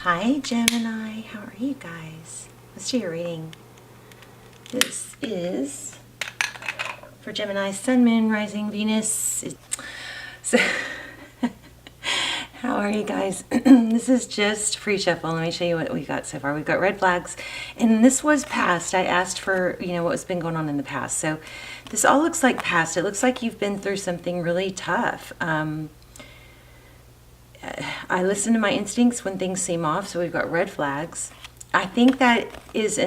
Hi Gemini, how are you guys? Let's do your reading. This is for Gemini, Sun, Moon, Rising, Venus. So, how are you guys? This is just free shuffle. Let me show you what we got so far. We've got red flags, and this was past. I asked for, what's been going on in the past. So this all looks like past. It looks like you've been through something really tough. I listen to my instincts when things seem off, so we've got red flags. I think that is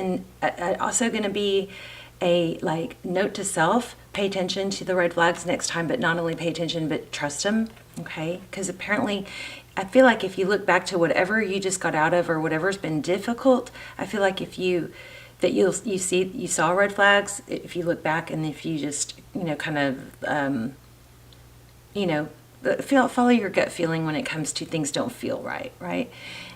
also going to be a note to self. Pay attention to the red flags next time, but not only pay attention, but trust them, okay? Because apparently, I feel like if you look back to whatever you just got out of or whatever's been difficult, I feel like if you saw red flags, if you look back and if you just, follow your gut feeling when it comes to things don't feel right, right?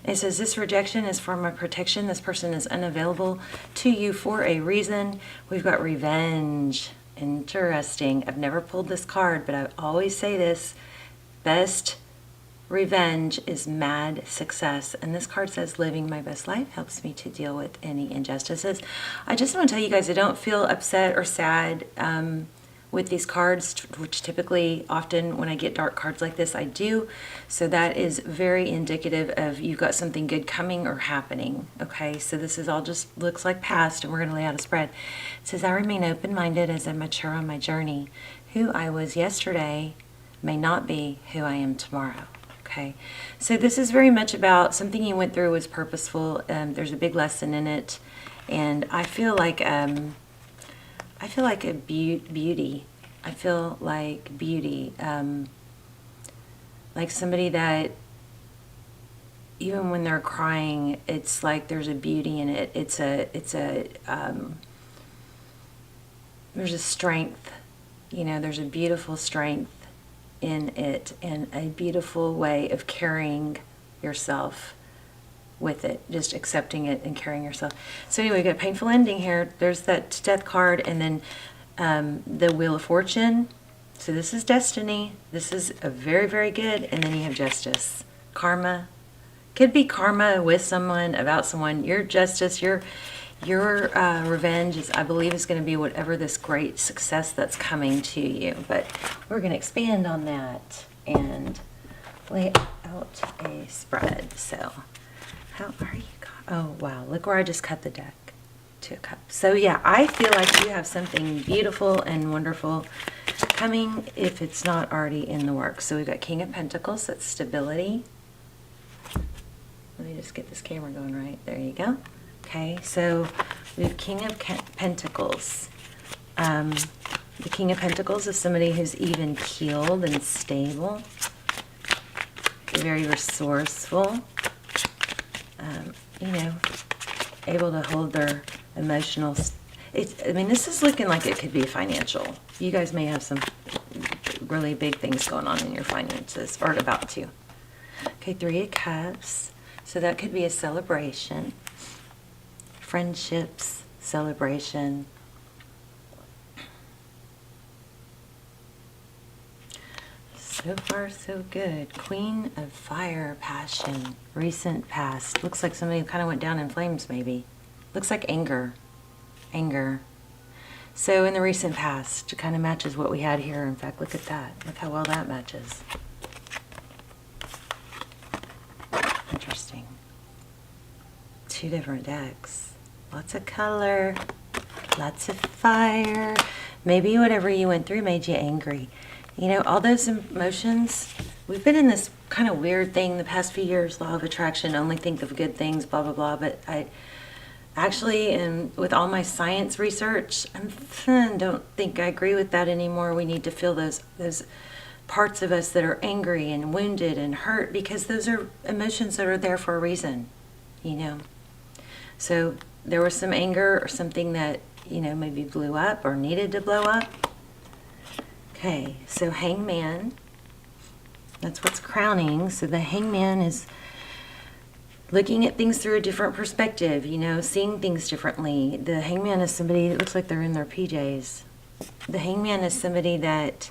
It says this rejection is for my protection. This person is unavailable to you for a reason. We've got revenge. Interesting. I've never pulled this card, but I always say this. Best revenge is mad success. And this card says living my best life helps me to deal with any injustices. I just want to tell you guys, I don't feel upset or sad with these cards, which typically often when I get dark cards like this, I do. So that is very indicative of you've got something good coming or happening. Okay, so this is all just looks like past, and we're going to lay out a spread. It says, I remain open-minded as I mature on my journey. Who I was yesterday may not be who I am tomorrow. Okay, so this is very much about something you went through was purposeful. There's a big lesson in it, and I feel like a beauty. I feel like beauty, like somebody that even when they're crying, it's like there's a beauty in it. There's a strength, there's a beautiful strength in it and a beautiful way of carrying yourself with it, just accepting it and carrying yourself. So anyway, we got a painful ending here. There's that death card, and then the Wheel of Fortune. So this is destiny. This is a very, very good. And then you have justice. Karma. Could be karma with someone, about someone. Your justice, your revenge is, I believe, is going to be whatever this great success that's coming to you. But we're going to expand on that and lay out a spread. So how are you? Oh, wow. Look where I just cut the deck. Two of Cups. So yeah, I feel like you have something beautiful and wonderful coming if it's not already in the works. So we've got King of Pentacles. That's stability. Let me just get this camera going right. There you go. Okay, so we have King of Pentacles. The King of Pentacles is somebody who's even keeled and stable. Very resourceful. Able to hold their emotional. This is looking like it could be financial. You guys may have some really big things going on in your finances, or about to. Okay, Three of Cups. So that could be a celebration. Friendships, celebration. So far, so good. Queen of Fire, passion, recent past. Looks like somebody kind of went down in flames, maybe. Looks like anger. So in the recent past, it kind of matches what we had here. In fact, look at that. Look how well that matches. Interesting. Two different decks. Lots of color. Lots of fire. Maybe whatever you went through made you angry. All those emotions. We've been in this kind of weird thing the past few years, law of attraction, only think of good things, blah, blah, blah. But I actually, and with all my science research, I don't think I agree with that anymore. We need to feel those parts of us that are angry and wounded and hurt, because those are emotions that are there for a reason, So there was some anger or something that, maybe blew up or needed to blow up. Okay, so Hangman, that's what's crowning. So the Hangman is looking at things through a different perspective, seeing things differently. The Hangman is somebody that looks like they're in their PJs. The Hangman is somebody that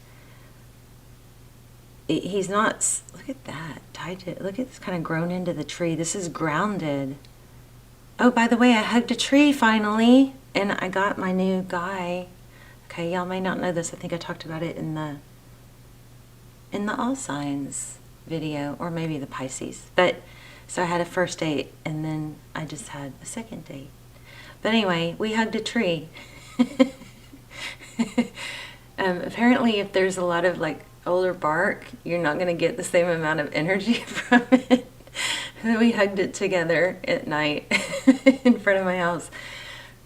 he's not, look at that, tied to, look at this, kind of grown into the tree. This is grounded. Oh, by the way, I hugged a tree finally, and I got my new guy. Okay, y'all may not know this. I think I talked about it in the all signs video, or maybe the Pisces. But so I had a first date, and then I just had a second date. But anyway, we hugged a tree. Apparently, if there's a lot of like older bark, you're not going to get the same amount of energy from it. And we hugged it together at night in front of my house.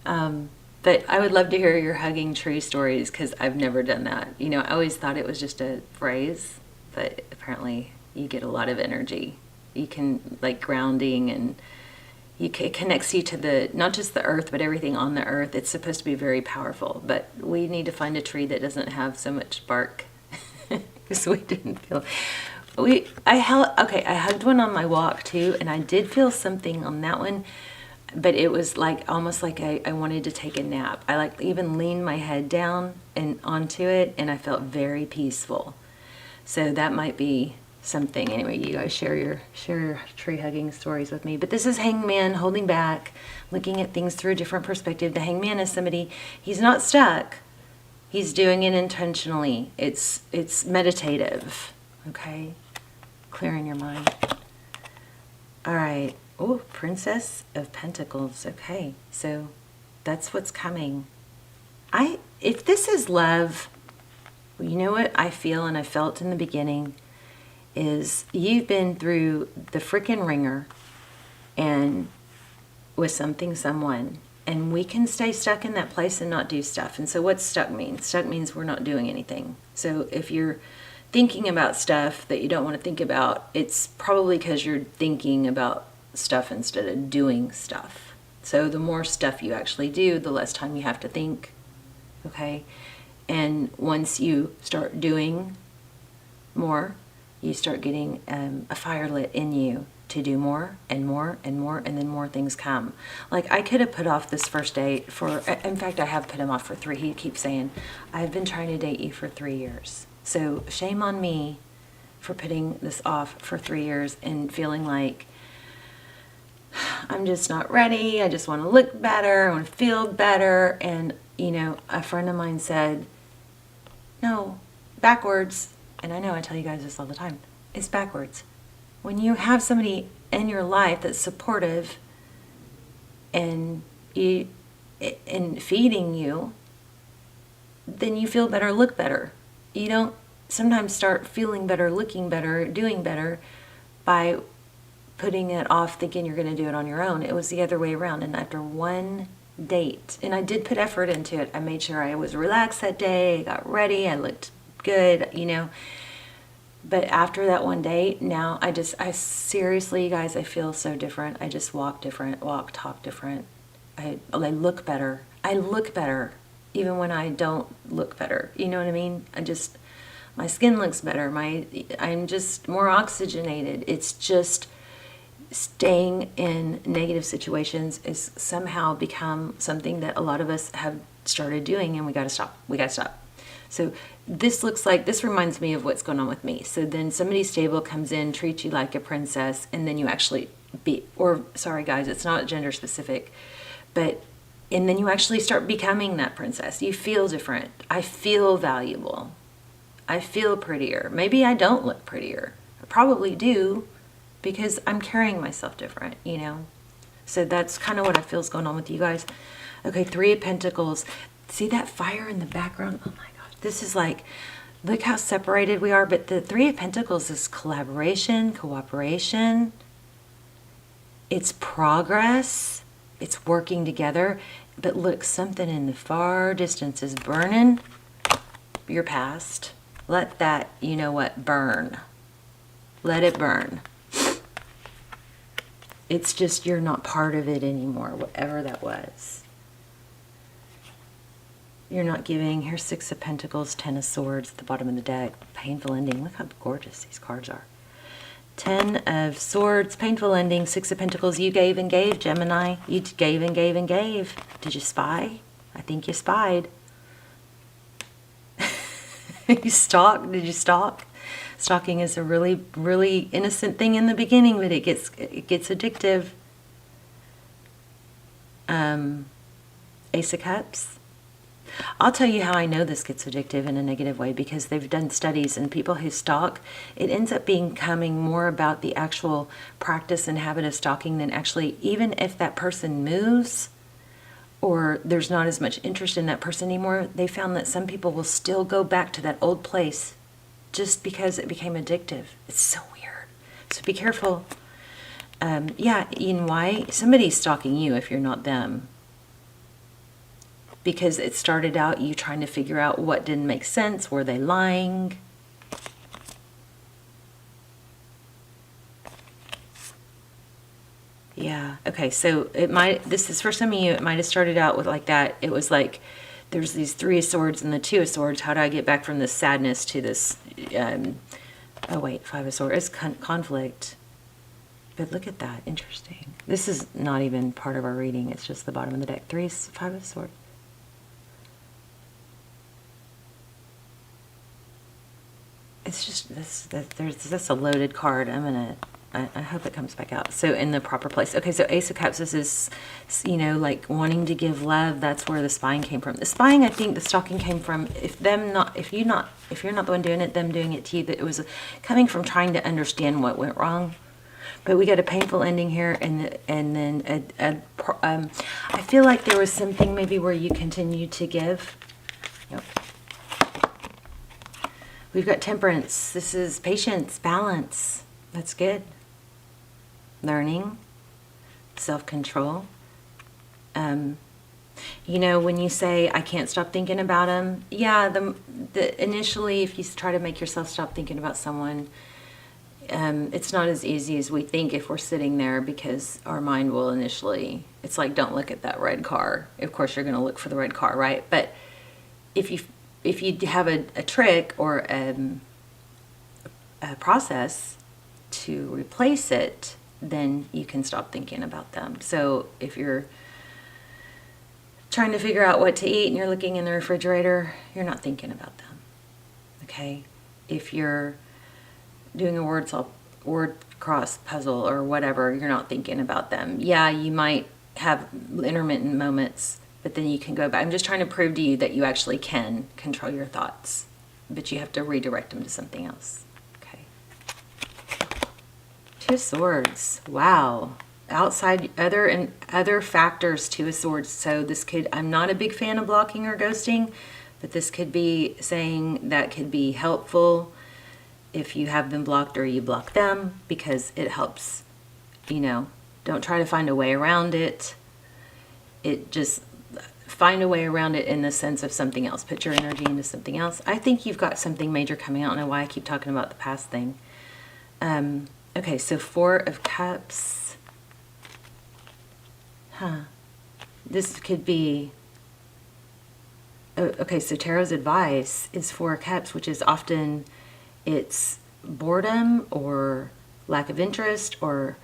But I would love to hear your hugging tree stories, because I've never done that. You know, I always thought it was just a phrase, but apparently you get a lot of energy. You can, like, grounding, and it connects you to the, not just the earth, but everything on the earth. It's supposed to be very powerful, but we need to find a tree that doesn't have so much bark, because we didn't feel, I hugged one on my walk too, and I did feel something on that one, but it was like, almost like I wanted to take a nap. I like even leaned my head down and onto it, and I felt very peaceful. So that might be something. Anyway, you guys share your tree hugging stories with me. But this is Hangman holding back, looking at things through a different perspective. The Hangman is somebody, he's not stuck. He's doing it intentionally. It's meditative. Okay? Clearing your mind. All right. Oh, Princess of Pentacles. Okay. So that's what's coming. If this is love, you know what I feel and I felt in the beginning is you've been through the freaking ringer and with something, someone, and we can stay stuck in that place and not do stuff. And so what's stuck mean? Stuck means we're not doing anything. So if you're thinking about stuff that you don't want to think about, it's probably because you're thinking about stuff instead of doing stuff. So the more stuff you actually do, the less time you have to think. Okay? And once you start doing more, you start getting a fire lit in you to do more and more and more, and then more things come. Like, I could have put off this first date for, in fact, I have put him off for 3. He keeps saying, I've been trying to date you for 3 years. So shame on me for putting this off for 3 years and feeling like I'm just not ready. I just want to look better. I want to feel better. And, you know, a friend of mine said, no, backwards. And I know I tell you guys this all the time. It's backwards. When you have somebody in your life that's supportive and feeding you, then you feel better, look better. You don't sometimes start feeling better, looking better, doing better by putting it off thinking you're going to do it on your own. It was the other way around. And after one date, and I did put effort into it, I made sure I was relaxed that day, I got ready, I looked good, you know. But after that one date, now I seriously, you guys, I feel so different. I just walk different, talk different. I look better. I look better even when I don't look better. You know what I mean? My skin looks better. I'm just more oxygenated. It's just staying in negative situations is somehow become something that a lot of us have started doing, and we got to stop. We got to stop. So this reminds me of what's going on with me. So then somebody stable comes in, treats you like a princess, and then you actually sorry guys, it's not gender specific, and then you actually start becoming that princess. You feel different. I feel valuable. I feel prettier. Maybe I don't look prettier. I probably do, because I'm carrying myself different, you know. So that's kind of what I feel is going on with you guys. Okay, 3 of Pentacles. See that fire in the background? Oh my gosh. This is like, look how separated we are. But the 3 of Pentacles is collaboration, cooperation. It's progress. It's working together. But look, something in the far distance is burning. Your past. Let that, you know what, burn. Let it burn. It's just you're not part of it anymore, whatever that was. You're not giving. Here's 6 of Pentacles, 10 of Swords at the bottom of the deck. Painful ending. Look how gorgeous these cards are. 10 of Swords, painful ending, 6 of Pentacles. You gave and gave, Gemini. You gave and gave and gave. Did you spy? I think you spied. You stalked? Did you stalk? Stalking is a really, really innocent thing in the beginning, but it gets addictive. Ace of Cups. I'll tell you how I know this gets addictive in a negative way, because they've done studies, and people who stalk, it ends up becoming more about the actual practice and habit of stalking than actually, even if that person moves or there's not as much interest in that person anymore, they found that some people will still go back to that old place just because it became addictive. It's so weird. So be careful. Yeah, you know why? Somebody's stalking you if you're not them. Because it started out you trying to figure out what didn't make sense. Were they lying? Yeah. Okay. So this is for some of you, it might have started out with like that. It was like, there's these 3 of Swords and the 2 of Swords. How do I get back from this sadness to this, 5 of Swords. It's conflict. But look at that. Interesting. This is not even part of our reading. It's just the bottom of the deck. 5 of Swords. It's just that's a loaded card. I hope it comes back out. So in the proper place. Okay, so Ace of Cups, this is, you know, like wanting to give love. That's where the spying came from. The spying, I think the stalking came from, if you're not the one doing it, them doing it to you, that it was coming from trying to understand what went wrong. But we got a painful ending here, and then I feel like there was something maybe where you continue to give. Yep. We've got Temperance. This is patience, balance. That's good. Learning, self-control. You know, when you say, I can't stop thinking about him, yeah, initially, if you try to make yourself stop thinking about someone, it's not as easy as we think if we're sitting there, because our mind will initially, it's like, don't look at that red car. Of course, you're going to look for the red car, right? But if you have a trick or a process to replace it, then you can stop thinking about them. So if you're trying to figure out what to eat and you're looking in the refrigerator, you're not thinking about them. Okay? If you're doing a word cross puzzle or whatever, you're not thinking about them. Yeah, you might have intermittent moments, but then you can go back. I'm just trying to prove to you that you actually can control your thoughts, but you have to redirect them to something else. Okay. 2 of Swords. Wow. Outside other factors, 2 of Swords. So this could, I'm not a big fan of blocking or ghosting, but this could be saying that could be helpful if you have them blocked or you block them, because it helps, you know, don't try to find a way around it. It just, find a way around it in the sense of something else. Put your energy into something else. I think you've got something major coming out. I don't know why I keep talking about the past thing. Okay, so 4 of Cups. This could be... Okay, so Tarot's advice is 4 of Cups, which is often, it's boredom or lack of interest or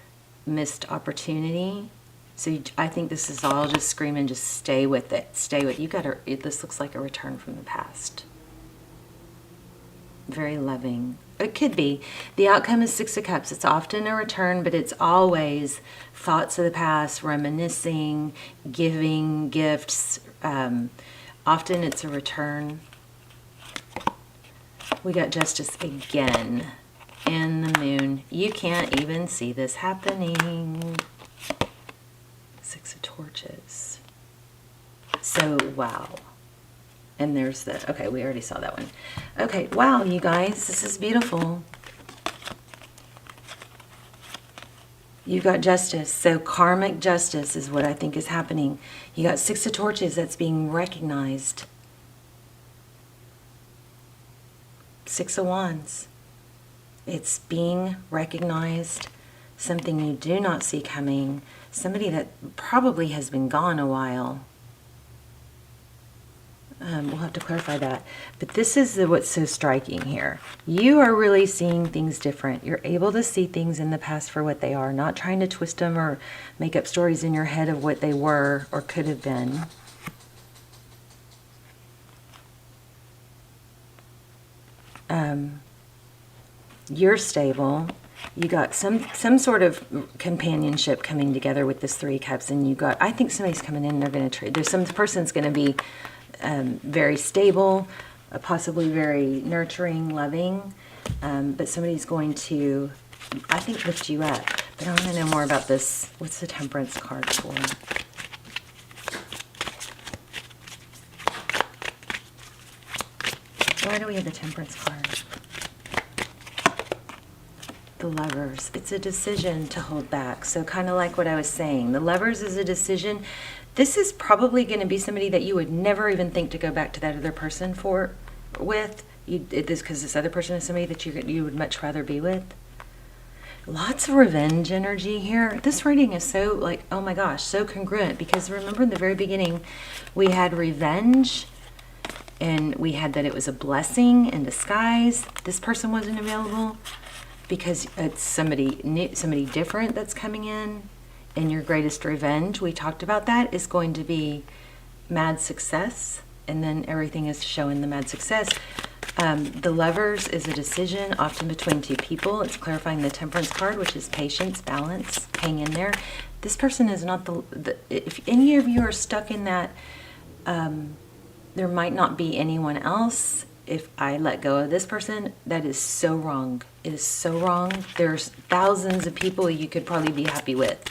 missed opportunity. So I think this is all just screaming, just stay with it. Stay with it. You got to, this looks like a return from the past. Very loving. It could be. The outcome is 6 of Cups. It's often a return, but it's always thoughts of the past, reminiscing, giving gifts. Often it's a return. We got Justice again. And the Moon. You can't even see this happening. 6 of Torches. So, wow. And there's the, okay, we already saw that one. Okay, wow, you guys, this is beautiful. You've got Justice. So karmic justice is what I think is happening. You got 6 of Torches that's being recognized. 6 of Wands. It's being recognized. Something you do not see coming. Somebody that probably has been gone a while. We'll have to clarify that. But this is what's so striking here. You are really seeing things different. You're able to see things in the past for what they are, not trying to twist them or make up stories in your head of what they were or could have been. you're stable. You got some sort of companionship coming together with this Three of Cups, and you got, I think somebody's coming in and they're going to trade. There's some person's going to be very stable, possibly very nurturing, loving, but somebody's going to, I think, lift you up. But I want to know more about this. What's the Temperance card for? Why do we have the Temperance card? The Lovers. It's a decision to hold back. So kind of like what I was saying. The Lovers is a decision. This is probably going to be somebody that you would never even think to go back to that other person with. Because this other person is somebody that you would much rather be with. Lots of revenge energy here. This reading is so, like, oh my gosh, so congruent. Because remember in the very beginning, we had revenge. And we had that it was a blessing in disguise. This person wasn't available because it's somebody new, somebody different that's coming in. And your greatest revenge, we talked about that, is going to be mad success. And then everything is showing the mad success. The Lovers is a decision often between two people. It's clarifying the Temperance card, which is patience, balance, hang in there. This person is not if any of you are stuck in that, there might not be anyone else. If I let go of this person, that is so wrong. It is so wrong. There's thousands of people you could probably be happy with.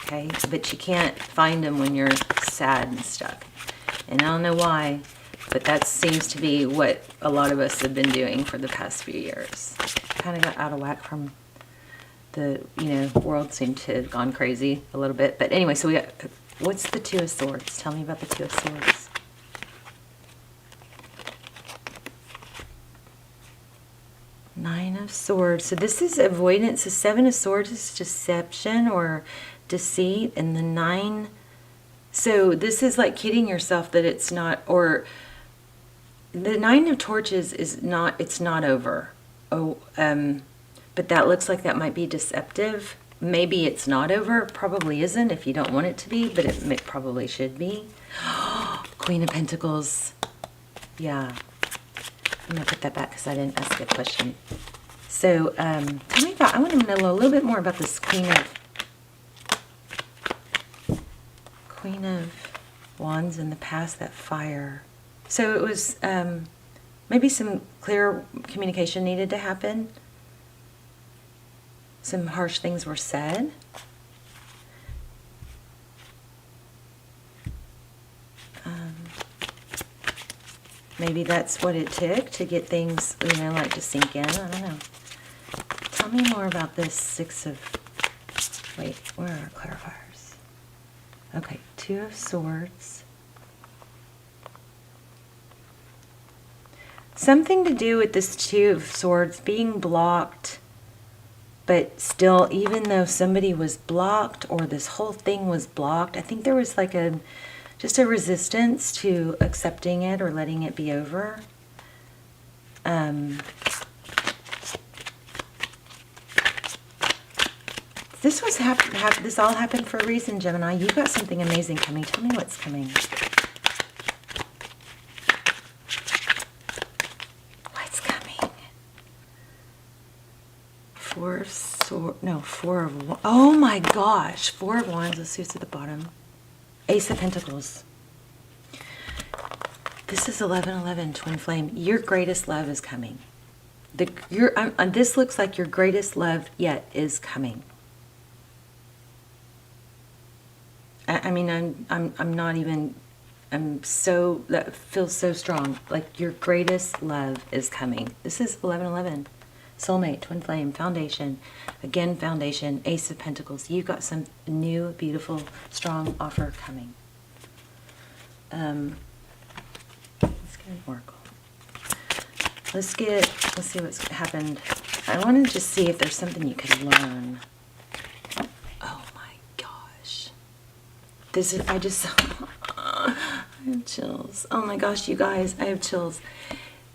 Okay? But you can't find them when you're sad and stuck. And I don't know why, but that seems to be what a lot of us have been doing for the past few years. Kind of got out of whack from the, world seemed to have gone crazy a little bit. But anyway, so we got, what's the Two of Swords? Tell me about the Two of Swords. Nine of Swords. So this is avoidance. The Seven of Swords is deception or deceit. And the Nine. So this is like kidding yourself that it's not, or the Nine of Torches is not, it's not over. Oh, but that looks like that might be deceptive. Maybe it's not over. Probably isn't if you don't want it to be, but it probably should be. Queen of Pentacles. Yeah. I'm going to put that back because I didn't ask a question. So, tell me about, I want to know a little bit more about this Queen of Wands in the past, that fire. So it was, maybe some clear communication needed to happen. Some harsh things were said. Maybe that's what it took to get things, like to sink in. I don't know. Tell me more about this Six of... Wait, where are our clarifiers? Okay, Two of Swords. Something to do with this Two of Swords being blocked, but still, even though somebody was blocked or this whole thing was blocked, I think there was like just a resistance to accepting it or letting it be over. This was this all happened for a reason, Gemini. You got something amazing coming. Tell me what's coming. What's coming? Four of Swords. No, Four of Wands. Oh my gosh. Four of Wands. Let's see what's at the bottom. Ace of Pentacles. This is 1111, Twin Flame. Your greatest love is coming. This looks like your greatest love yet is coming. I mean, I'm not even. That feels so strong. Like your greatest love is coming. This is 1111. Soulmate, Twin Flame, Foundation. Again, Foundation, Ace of Pentacles. You've got some new, beautiful, strong offer coming. Let's get an oracle. Let's see what's happened. I want to just see if there's something you can learn. Oh my gosh. This is, I have chills. Oh my gosh, you guys, I have chills.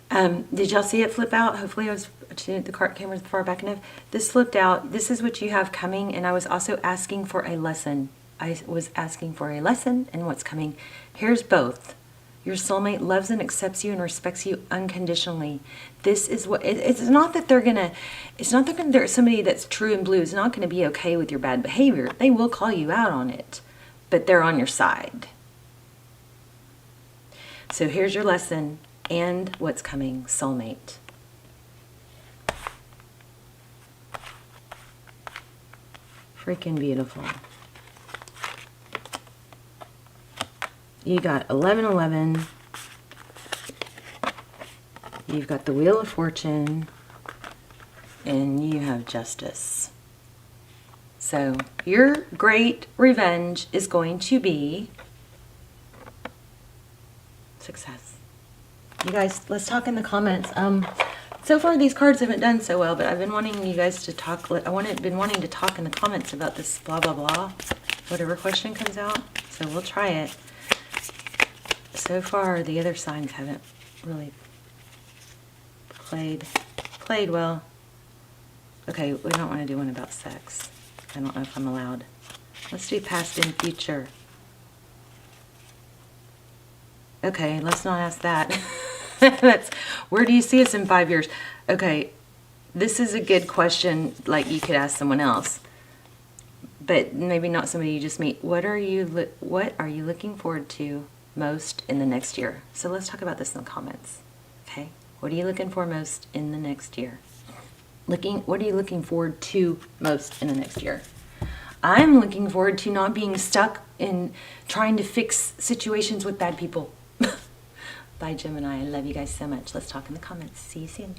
Did y'all see it flip out? Hopefully the card camera's far back enough. This flipped out. This is what you have coming, and I was also asking for a lesson. I was asking for a lesson and what's coming. Here's both. Your soulmate loves and accepts you and respects you unconditionally. This is what, it's not that they're gonna, it's not that there's somebody that's true and blue is not gonna be okay with your bad behavior. They will call you out on it, but they're on your side. So here's your lesson and what's coming, soulmate. Freaking beautiful. You got 1111. You've got the Wheel of Fortune. And you have Justice. So your great revenge is going to be success. You guys, let's talk in the comments. So far these cards haven't done so well, but I've been wanting you guys to talk. Been wanting to talk in the comments about this blah blah blah, whatever question comes out. So we'll try it. So far the other signs haven't really played well. Okay, we don't want to do one about sex. I don't know if I'm allowed. Let's do past and future. Okay, let's not ask that. That's, where do you see us in 5 years? Okay, this is a good question, like you could ask someone else, but maybe not somebody you just meet. What are you looking forward to most in the next year? So let's talk about this in the comments. Okay, what are you looking for most in the next year? What are you looking forward to most in the next year? I'm looking forward to not being stuck in trying to fix situations with bad people. Bye, Gemini. I love you guys so much. Let's talk in the comments. See you soon.